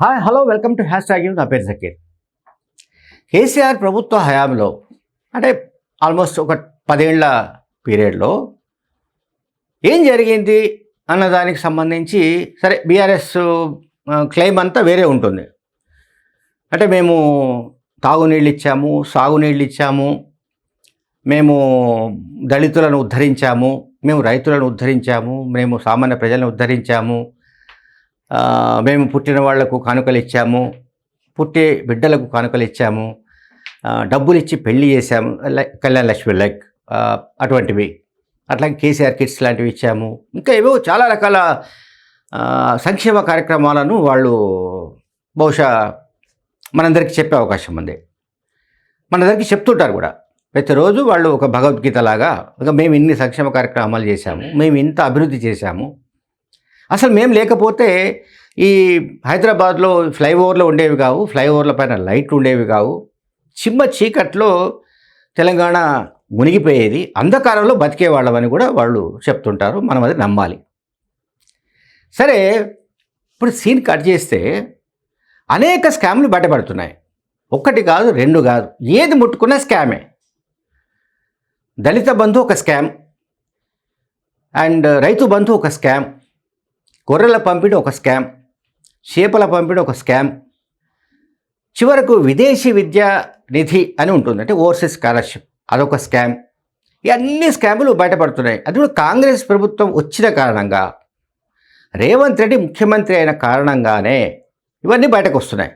Hi hello welcome to hash tag నా పేరు జకీర్. కేసీఆర్ ప్రభుత్వ హయాంలో అంటే ఆల్మోస్ట్ ఒక 10 ఏళ్ల పీరియడ్లో ఏం జరిగింది అన్నదానికి సంబంధించి సరే బీఆర్ఎస్ క్లెయిమ్ అంతా వేరే ఉంటుంది. అంటే మేము తాగునీళ్ళు ఇచ్చాము, సాగునీళ్ళు ఇచ్చాము, మేము దళితులను ఉద్ధరించాము, మేము రైతులను ఉద్ధరించాము, మేము సామాన్య ప్రజలను ఉద్ధరించాము, మేము పుట్టిన వాళ్లకు కానుకలు ఇచ్చాము, పుట్టే బిడ్డలకు కానుకలు ఇచ్చాము, డబ్బులు ఇచ్చి పెళ్లి చేశాము, కళ్యాణ లక్ష్మి అటువంటివి, అట్లాగే కేసీఆర్ కిట్స్ లాంటివి ఇచ్చాము, ఇంకా ఏవో చాలా రకాల సంక్షేమ కార్యక్రమాలను వాళ్ళు బహుశా మనందరికీ చెప్పే అవకాశం ఉంది. మనందరికీ చెప్తుంటారు కూడా. ప్రతిరోజు వాళ్ళు ఒక భగవద్గీత లాగా మేము ఇన్ని సంక్షేమ కార్యక్రమాలు అమలు చేశాము, మేము ఇంత అభివృద్ధి చేశాము, అసలు మేము లేకపోతే ఈ హైదరాబాద్లో ఫ్లైఓవర్లు ఉండేవి కావు, ఫ్లైఓవర్ల పైన లైట్లు ఉండేవి కావు, చిమ్మ చీకట్లో తెలంగాణ మునిగిపోయేది, అంధకారంలో బతికేవాళ్ళమని కూడా వాళ్ళు చెప్తుంటారు. మనం అది నమ్మాలి. సరే, ఇప్పుడు సీన్ కట్ చేస్తే అనేక స్కామ్లు బయటపడుతున్నాయి. ఒక్కటి కాదు, రెండు కాదు, ఏది ముట్టుకున్న స్కామే. దళిత బంధు ఒక స్కామ్, అండ్ రైతు బంధు ఒక స్కామ్, గొర్రెల పంపిణీ ఒక స్కామ్, చేపల పంపిణీ ఒక స్కామ్, చివరకు విదేశీ విద్యా నిధి అని ఉంటుంది, అంటే ఓవర్సీస్ స్కాలర్షిప్, అదొక స్కామ్. ఇవన్నీ స్కాములు బయటపడుతున్నాయి. అది కూడా కాంగ్రెస్ ప్రభుత్వం వచ్చిన కారణంగా, రేవంత్ రెడ్డి ముఖ్యమంత్రి అయిన కారణంగానే ఇవన్నీ బయటకు వస్తున్నాయి.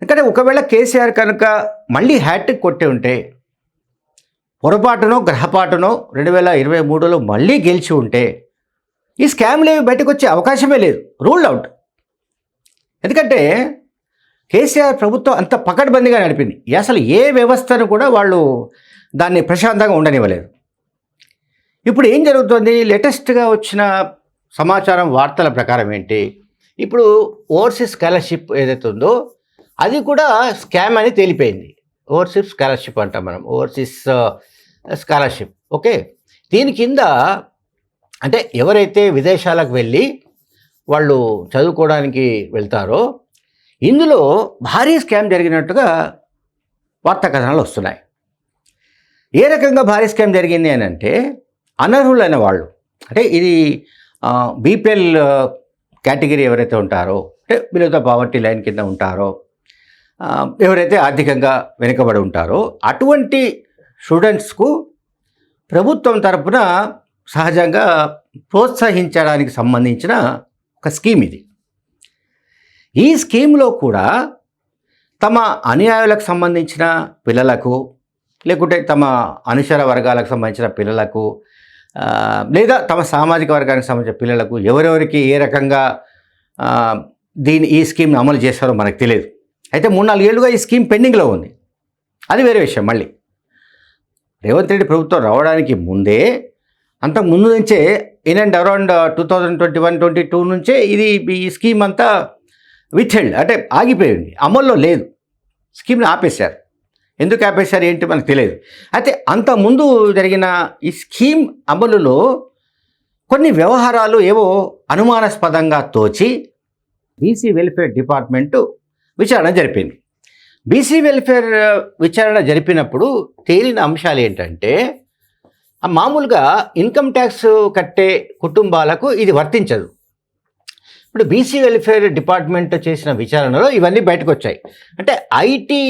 ఎందుకంటే ఒకవేళ కేసీఆర్ కనుక మళ్ళీ హ్యాట్రిక్ కొట్టి ఉంటే, పొరపాటునో గ్రహపాటునో 2023లో మళ్ళీ గెలిచి ఉంటే ఈ స్కామ్లు ఏవి బయటకు వచ్చే అవకాశమే లేదు, రూల్డ్ అవుట్. ఎందుకంటే కేసీఆర్ ప్రభుత్వం అంత పకడ్బందీగా నడిపింది. అసలు ఏ వ్యవస్థను కూడా వాళ్ళు దాన్ని ప్రశాంతంగా ఉండనివ్వలేదు. ఇప్పుడు ఏం జరుగుతుంది? లేటెస్ట్గా వచ్చిన సమాచారం, వార్తల ప్రకారం ఏంటి, ఇప్పుడు ఓవర్సీస్ స్కాలర్షిప్ ఏదైతే ఉందో అది కూడా స్కామ్ అని తేలిపోయింది. ఓవర్సీస్ స్కాలర్షిప్ అంటాం మనం, ఓవర్సీస్ స్కాలర్షిప్. ఓకే, దీని కింద అంటే ఎవరైతే విదేశాలకు వెళ్ళి వాళ్ళు చదువుకోవడానికి వెళ్తారో ఇందులో భారీ స్కామ్ జరిగినట్టుగా వార్తా కథనాలు వస్తున్నాయి. ఏ రకంగా భారీ స్కామ్ జరిగింది అని అంటే, అనర్హులైన వాళ్ళు, అంటే ఇది బీపీఎల్ కేటగిరీ ఎవరైతే ఉంటారో, అంటే బిలో ద పావర్టీ లైన్ కింద ఉంటారో, ఎవరైతే ఆర్థికంగా వెనుకబడి ఉంటారో అటువంటి స్టూడెంట్స్కు ప్రభుత్వం తరపున సహజంగా ప్రోత్సహించడానికి సంబంధించిన ఒక స్కీమ్ ఇది. ఈ స్కీమ్లో కూడా తమ అనుయాయులకు సంబంధించిన పిల్లలకు, లేకుంటే తమ అనుచర వర్గాలకు సంబంధించిన పిల్లలకు, లేదా తమ సామాజిక వర్గానికి సంబంధించిన పిల్లలకు ఎవరెవరికి ఏ రకంగా ఈ స్కీమ్ని అమలు చేస్తారో మనకు తెలియదు. అయితే 3-4 ఏళ్ళుగా ఈ స్కీమ్ పెండింగ్లో ఉంది. అది వేరే విషయం. మళ్ళీ రేవంత్ రెడ్డి ప్రభుత్వం రావడానికి ముందే, అంతకు ముందు నుంచే, ఇన్ అండ్ అరౌండ్ 2021-22 నుంచే ఈ స్కీమ్ అంతా విత్హెల్డ్, అంటే ఆగిపోయింది, అమల్లో లేదు. స్కీమ్ని ఆపేశారు. ఎందుకు ఆపేశారు ఏంటి మనకు తెలియదు. అయితే అంత ముందు జరిగిన ఈ స్కీమ్ అమలులో కొన్ని వ్యవహారాలు ఏవో అనుమానాస్పదంగా తోచి బీసీ వెల్ఫేర్ డిపార్ట్మెంటు విచారణ జరిపింది. బీసీ వెల్ఫేర్ విచారణ జరిపినప్పుడు తేలిన అంశాలు ఏంటంటే, మామూలుగా ఇన్కమ్ ట్యాక్స్ కట్టే కుటుంబాలకు ఇది వర్తించదు. ఇప్పుడు బీసీ వెల్ఫేర్ డిపార్ట్మెంట్ చేసిన విచారణలో ఇవన్నీ బయటకు వచ్చాయి. అంటే ఐటీ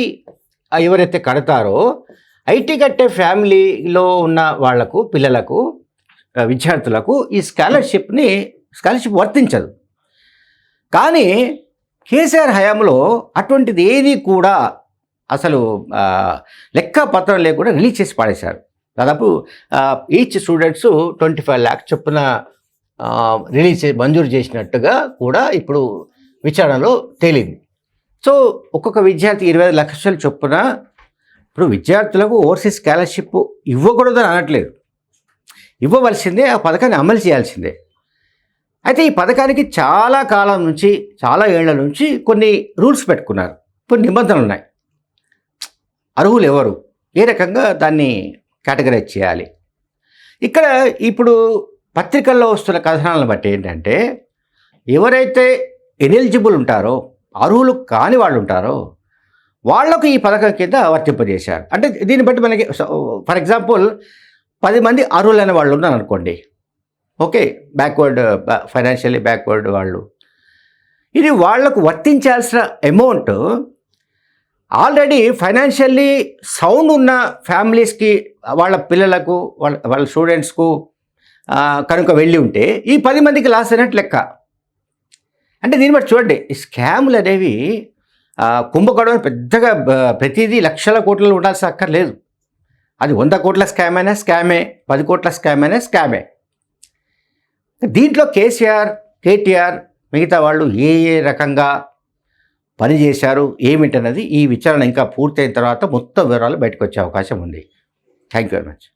ఎవరైతే కడతారో, ఐటీ కట్టే ఫ్యామిలీలో ఉన్న వాళ్లకు, పిల్లలకు, విద్యార్థులకు ఈ స్కాలర్షిప్ వర్తించదు. కానీ కేసీఆర్ హయాంలో అటువంటిది ఏది కూడా అసలు లెక్క పత్రం లేకుండా రిలీజ్ చేసి పాడేశారు. దాదాపు ఈచ్ స్టూడెంట్స్ 25 lakhs చొప్పున మంజూరు చేసినట్టుగా కూడా ఇప్పుడు విచారణలో తేలింది. సో ఒక్కొక్క విద్యార్థి 25 లక్షల చొప్పున, ఇప్పుడు విద్యార్థులకు ఓవర్సీస్ స్కాలర్షిప్ ఇవ్వకూడదని అనట్లేదు, ఇవ్వవలసిందే, ఆ పథకాన్ని అమలు చేయాల్సిందే. అయితే ఈ పథకానికి చాలా కాలం నుంచి, చాలా ఏళ్ల నుంచి కొన్ని రూల్స్ పెట్టుకున్నారు, కొన్ని నిబంధనలు ఉన్నాయి. అర్హులు ఎవరు, ఏ రకంగా దాన్ని కేటగరైజ్ చేయాలి. ఇక్కడ ఇప్పుడు పత్రికల్లో వస్తున్న కథనాలను బట్టి ఏంటంటే, ఎవరైతే ఎలిజిబుల్ ఉంటారో, అర్హులు కాని వాళ్ళు ఉంటారో వాళ్లకు ఈ పథకం కింద వర్తింపజేశారు. అంటే దీన్ని బట్టి మనకి ఫర్ ఎగ్జాంపుల్ 10 మంది అర్హులైన వాళ్ళు ఉన్నారు అనుకోండి, ఓకే, బ్యాక్వర్డ్, ఫైనాన్షియల్లీ బ్యాక్వర్డ్ వాళ్ళు, ఇది వాళ్లకు వర్తించాల్సిన అమౌంట్ ఆల్రెడీ ఫైనాన్షియల్లీ సౌండ్ ఉన్న ఫ్యామిలీస్కి, వాళ్ళ పిల్లలకు, వాళ్ళ స్టూడెంట్స్కు కనుక వెళ్ళి ఉంటే ఈ 10 మందికి లాస్ అయినట్టు లెక్క. అంటే దీన్ని బట్టి చూడండి, ఈ స్కాములు అనేవి కుంభకోణం పెద్దగా ప్రతిదీ లక్షల కోట్లలో ఉండాల్సిన అక్కర్లేదు. అది 100 కోట్ల స్కామ్ అయినా స్కామే, 10 కోట్ల స్కామ్ అయినా స్కామే. దీంట్లో కేసీఆర్, కేటీఆర్, మిగతా వాళ్ళు ఏ రకంగా పనిచేశారు ఏమిటన్నది ఈ విచారణ ఇంకా పూర్తయిన తర్వాత మొత్తం వివరాలు బయటకు వచ్చే అవకాశం ఉంది. Thank you very much.